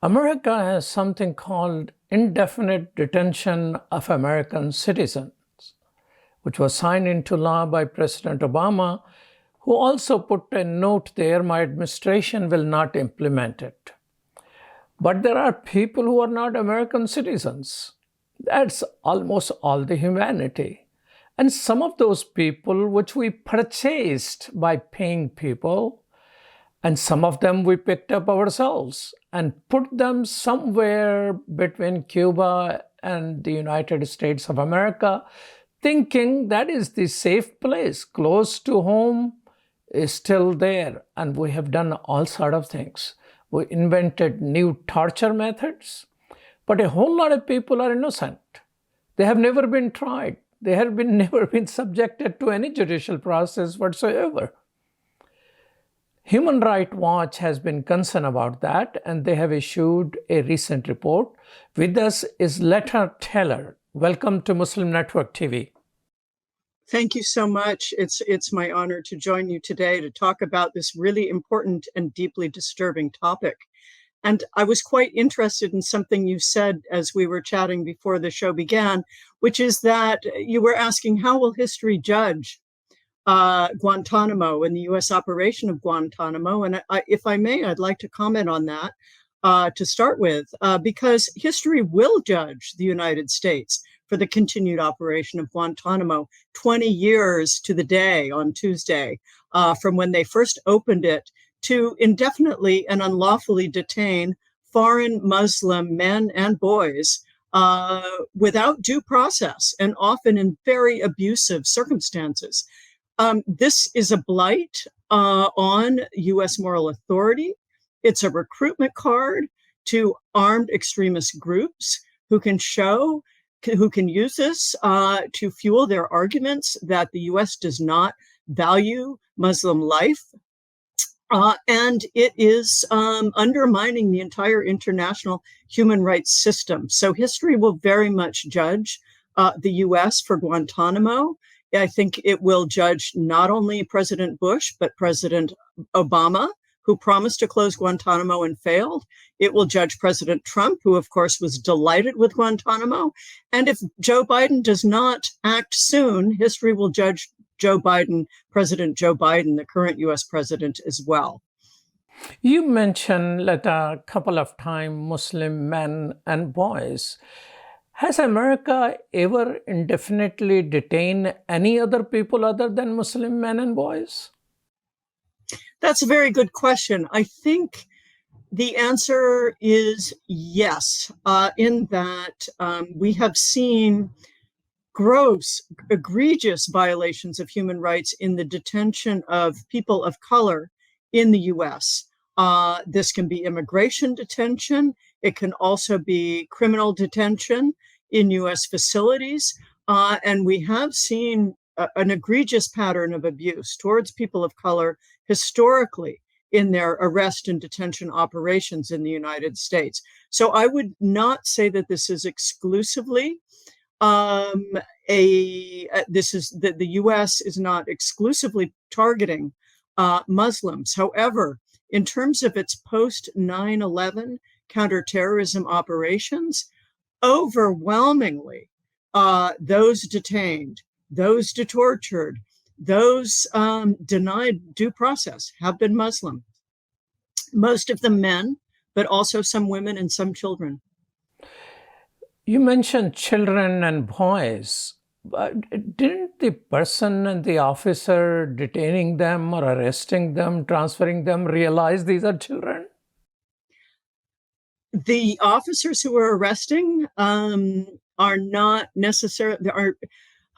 America has something called indefinite detention of American citizens, which was signed into law by President Obama, who also put a note there, my administration will not implement it. But there are people who are not American citizens. That's almost all the humanity. And some of those people, which we purchased by paying people, and some of them we picked up ourselves and put them somewhere between Cuba and the United States of America, thinking that is the safe place, close to home, is still there. And we have done all sorts of things. We invented new torture methods, but a whole lot of people are innocent. They have never been tried. They have never been subjected to any judicial process whatsoever. Human Rights Watch has been concerned about that, and they have issued a recent report. With us is Letta Tayler. Welcome to Muslim Network TV. Thank you so much. It's my honor to join you today to talk about this really important and deeply disturbing topic. And I was quite interested in something you said as we were chatting before the show began, which is that you were asking, how will history judge Guantanamo and the U.S. operation of Guantanamo? And if I may, I'd like to comment on that to start with, because history will judge the United States for the continued operation of Guantanamo 20 years to the day on Tuesday from when they first opened it to indefinitely and unlawfully detain foreign Muslim men and boys without due process and often in very abusive circumstances. This is a blight on U.S. moral authority. It's a recruitment card to armed extremist groups who can use this to fuel their arguments that the U.S. does not value Muslim life. And it is undermining the entire international human rights system. So history will very much judge the U.S. for Guantanamo. I think it will judge not only President Bush, but President Obama, who promised to close Guantanamo and failed. It will judge President Trump, who, of course, was delighted with Guantanamo. And if Joe Biden does not act soon, history will judge President Joe Biden, the current U.S. president, as well. You mentioned, Letta, a couple of times Muslim men and boys. Has America ever indefinitely detained any other people other than Muslim men and boys? That's a very good question. I think the answer is yes, in that we have seen gross, egregious violations of human rights in the detention of people of color in the U.S. This can be immigration detention. It can also be criminal detention in U.S. facilities. And we have seen an egregious pattern of abuse towards people of color historically in their arrest and detention operations in the United States. So I would not say that this is exclusively the U.S. is not exclusively targeting Muslims. However, in terms of its post 9/11 counterterrorism operations, overwhelmingly, those detained, those tortured, those denied due process have been Muslim. Most of them men, but also some women and some children. You mentioned children and boys. Didn't the person and the officer detaining them or arresting them, transferring them, realize these are children? The officers who are arresting are not necessarily.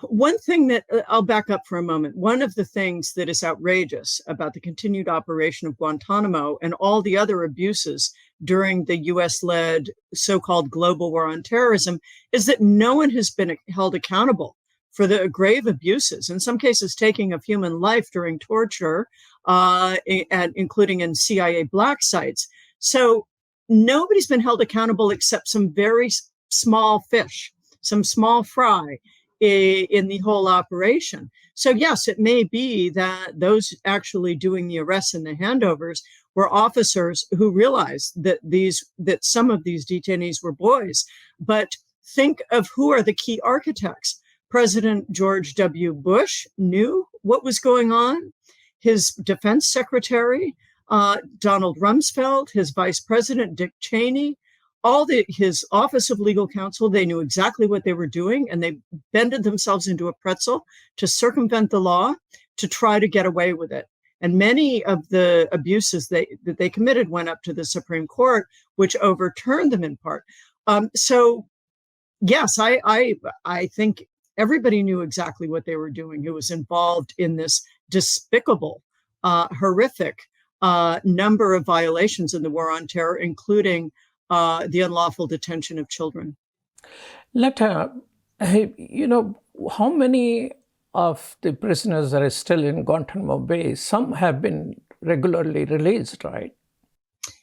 One thing that I'll back up for a moment. One of the things that is outrageous about the continued operation of Guantanamo and all the other abuses during the U.S.-led so-called global war on terrorism is that no one has been held accountable for the grave abuses, in some cases taking of human life during torture, and including in CIA black sites. So nobody's been held accountable except some very small fish, some small fry in the whole operation. So yes, it may be that those actually doing the arrests and the handovers were officers who realized that some of these detainees were boys. But think of who are the key architects. President George W. Bush knew what was going on. His defense secretary, Donald Rumsfeld, his vice president, Dick Cheney, his Office of Legal Counsel, they knew exactly what they were doing, and they bended themselves into a pretzel to circumvent the law, to try to get away with it. And many of the abuses that they committed went up to the Supreme Court, which overturned them in part. So yes, I think everybody knew exactly what they were doing who was involved in this despicable, horrific number of violations in the war on terror, including the unlawful detention of children. Letta, how many of the prisoners that are still in Guantanamo Bay, some have been regularly released, right?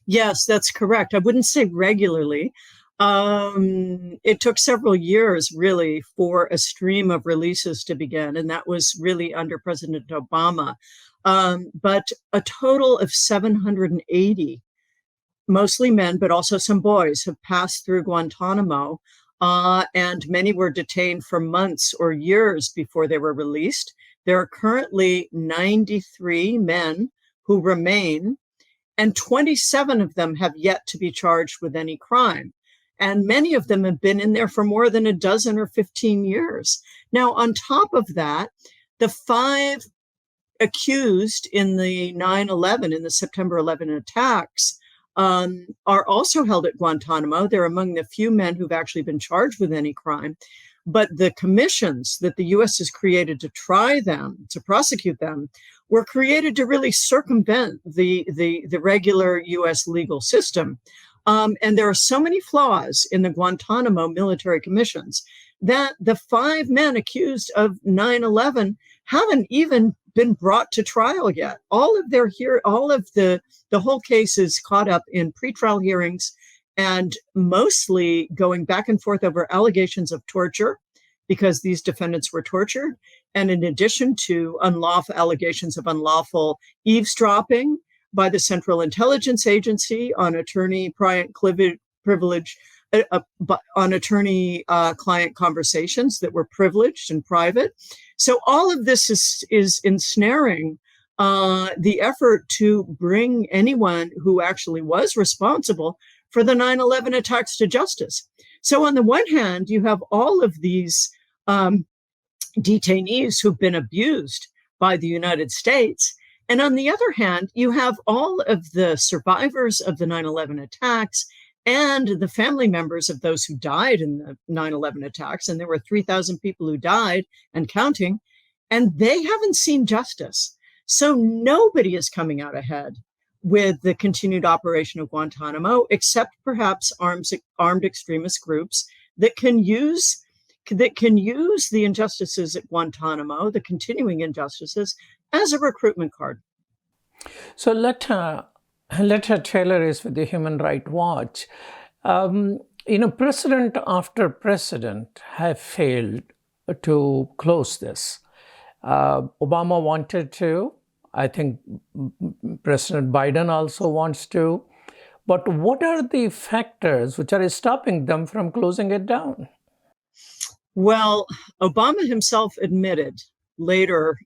Yes, that's correct. I wouldn't say regularly. It took several years, really, for a stream of releases to begin, and that was really under President Obama. But a total of 780, mostly men, but also some boys, have passed through Guantanamo, and many were detained for months or years before they were released. There are currently 93 men who remain, and 27 of them have yet to be charged with any crime. And many of them have been in there for more than a dozen or 15 years. Now, on top of that, the 5 accused in the 9/11, in the September 11 attacks, are also held at Guantanamo. They're among the few men who've actually been charged with any crime. But the commissions that the U.S. has created to try them, to prosecute them, were created to really circumvent the regular U.S. legal system. And there are so many flaws in the Guantanamo military commissions that the 5 men accused of 9/11 haven't even been brought to trial yet. All of the whole case is caught up in pretrial hearings, and mostly going back and forth over allegations of torture, because these defendants were tortured, and in addition to allegations of unlawful eavesdropping by the Central Intelligence Agency on attorney-client privilege, on attorney-client conversations that were privileged and private. So all of this is ensnaring the effort to bring anyone who actually was responsible for the 9/11 attacks to justice. So on the one hand, you have all of these detainees who've been abused by the United States. And on the other hand, you have all of the survivors of the 9/11 attacks and the family members of those who died in the 9/11 attacks. And there were 3,000 people who died and counting, and they haven't seen justice. So nobody is coming out ahead with the continued operation of Guantanamo, except perhaps armed extremist groups that can use the injustices at Guantanamo, the continuing injustices, as a recruitment card. So Letta Tayler is with the Human Rights Watch. President after president have failed to close this. Obama wanted to. I think President Biden also wants to. But what are the factors which are stopping them from closing it down? Well, Obama himself admitted later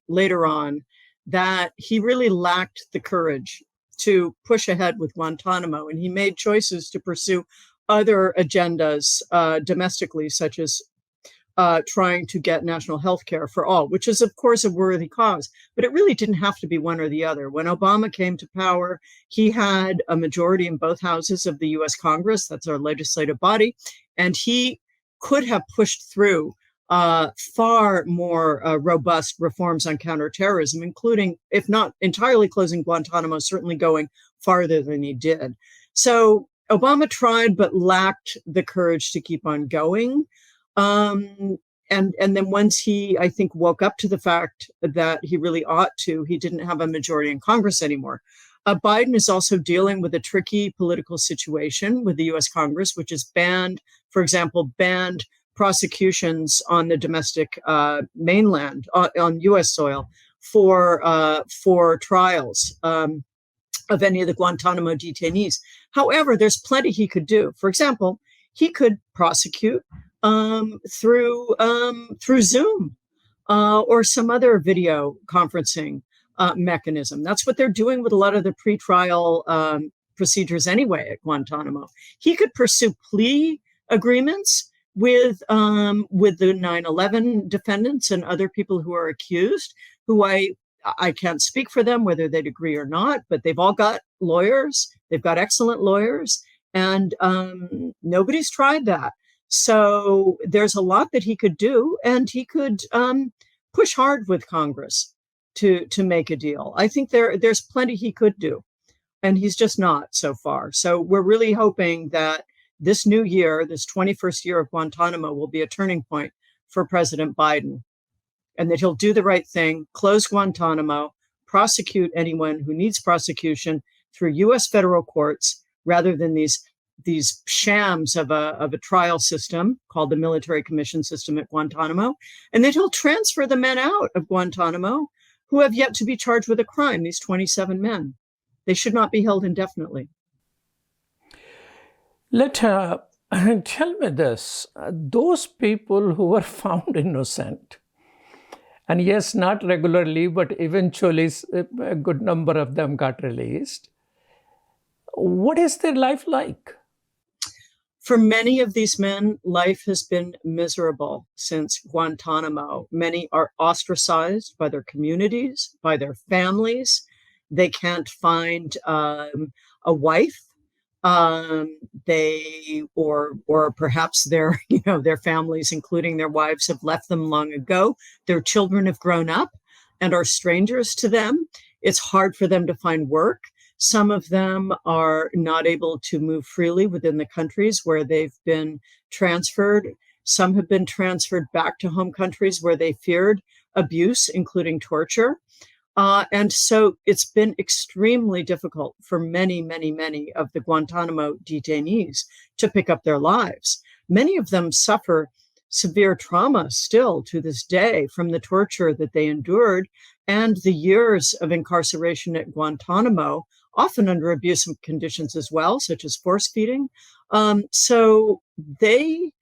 on that he really lacked the courage to push ahead with Guantanamo, and he made choices to pursue other agendas domestically, such as trying to get national health care for all, which is, of course, a worthy cause. But it really didn't have to be one or the other. When Obama came to power, he had a majority in both houses of the U.S. Congress. That's our legislative body. And he could have pushed through far more robust reforms on counterterrorism, including, if not entirely closing Guantanamo, certainly going farther than he did. So Obama tried, but lacked the courage to keep on going. And then once he, I think, woke up to the fact that he really ought to, he didn't have a majority in Congress anymore. Biden is also dealing with a tricky political situation with the U.S. Congress, which is banned prosecutions on the domestic mainland, on U.S. soil, for trials of any of the Guantanamo detainees. However, there's plenty he could do. For example, he could prosecute through Zoom or some other video conferencing mechanism. That's what they're doing with a lot of the pretrial procedures anyway at Guantanamo. He could pursue plea agreements with the 9/11 defendants and other people who are accused, who I can't speak for them, whether they'd agree or not, but they've all got lawyers. They've got excellent lawyers, and nobody's tried that. So there's a lot that he could do, and he could push hard with Congress to make a deal. I think there's plenty he could do, and he's just not so far. So we're really hoping that this new year, this 21st year of Guantanamo, will be a turning point for President Biden, and that he'll do the right thing, close Guantanamo, prosecute anyone who needs prosecution through U.S. federal courts, rather than these shams of a trial system called the military commission system at Guantanamo, and that he'll transfer the men out of Guantanamo who have yet to be charged with a crime, these 27 men. They should not be held indefinitely. Letta, tell me this. Those people who were found innocent, and yes, not regularly, but eventually a good number of them got released, what is their life like? For many of these men, life has been miserable since Guantanamo. Many are ostracized by their communities, by their families. They can't find a wife. They or perhaps their families, including their wives, have left them long ago. Their children have grown up and are strangers to them. It's hard for them to find work. Some of them are not able to move freely within the countries where they've been transferred. Some have been transferred back to home countries where they feared abuse, including torture. And so it's been extremely difficult for many, many, many of the Guantanamo detainees to pick up their lives. Many of them suffer severe trauma still to this day from the torture that they endured and the years of incarceration at Guantanamo, often under abusive conditions as well, such as force feeding. So they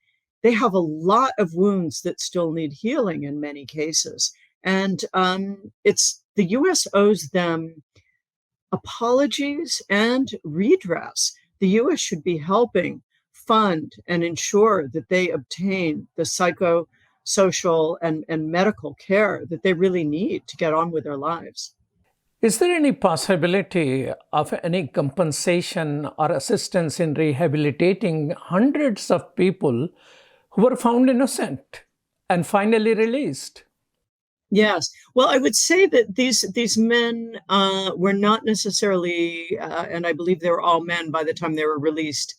have a lot of wounds that still need healing in many cases. And the U.S. owes them apologies and redress. The U.S. should be helping fund and ensure that they obtain the psychosocial and medical care that they really need to get on with their lives. Is there any possibility of any compensation or assistance in rehabilitating hundreds of people who were found innocent and finally released? Yes. Well, I would say that these men were not necessarily, and I believe they were all men by the time they were released,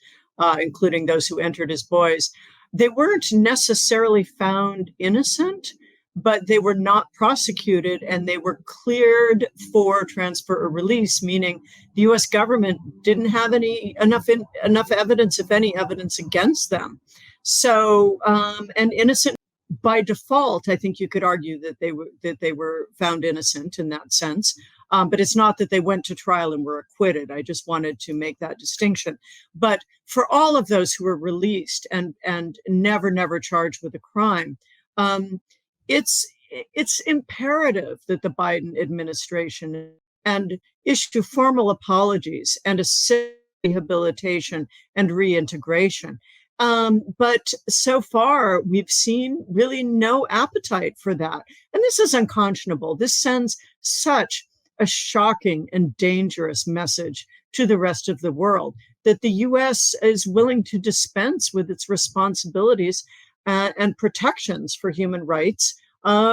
including those who entered as boys. They weren't necessarily found innocent, but they were not prosecuted and they were cleared for transfer or release, meaning the U.S. government didn't have enough evidence, if any evidence, against them. So, and innocent by default, I think you could argue that they were found innocent in that sense. But it's not that they went to trial and were acquitted. I just wanted to make that distinction. But for all of those who were released and never charged with a crime, it's imperative that the Biden administration and issue formal apologies and assist rehabilitation and reintegration. But so far, we've seen really no appetite for that. And this is unconscionable. This sends such a shocking and dangerous message to the rest of the world that the U.S. is willing to dispense with its responsibilities and protections for human rights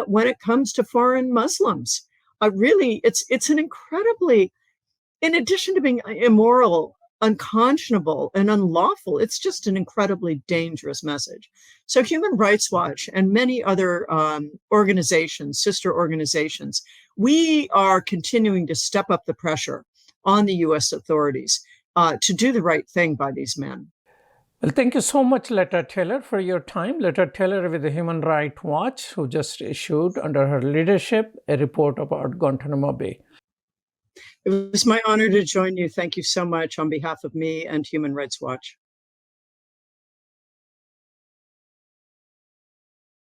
when it comes to foreign Muslims. Really, it's an incredibly, in addition to being immoral, unconscionable and unlawful, it's just an incredibly dangerous message. So Human Rights Watch and many other organizations, sister organizations, we are continuing to step up the pressure on the U.S. authorities to do the right thing by these men. Well, thank you so much, Letta Taylor, for your time. Letta Taylor with the Human Rights Watch, who just issued, under her leadership, a report about Guantanamo Bay. It was my honor to join you. Thank you so much on behalf of me and Human Rights Watch.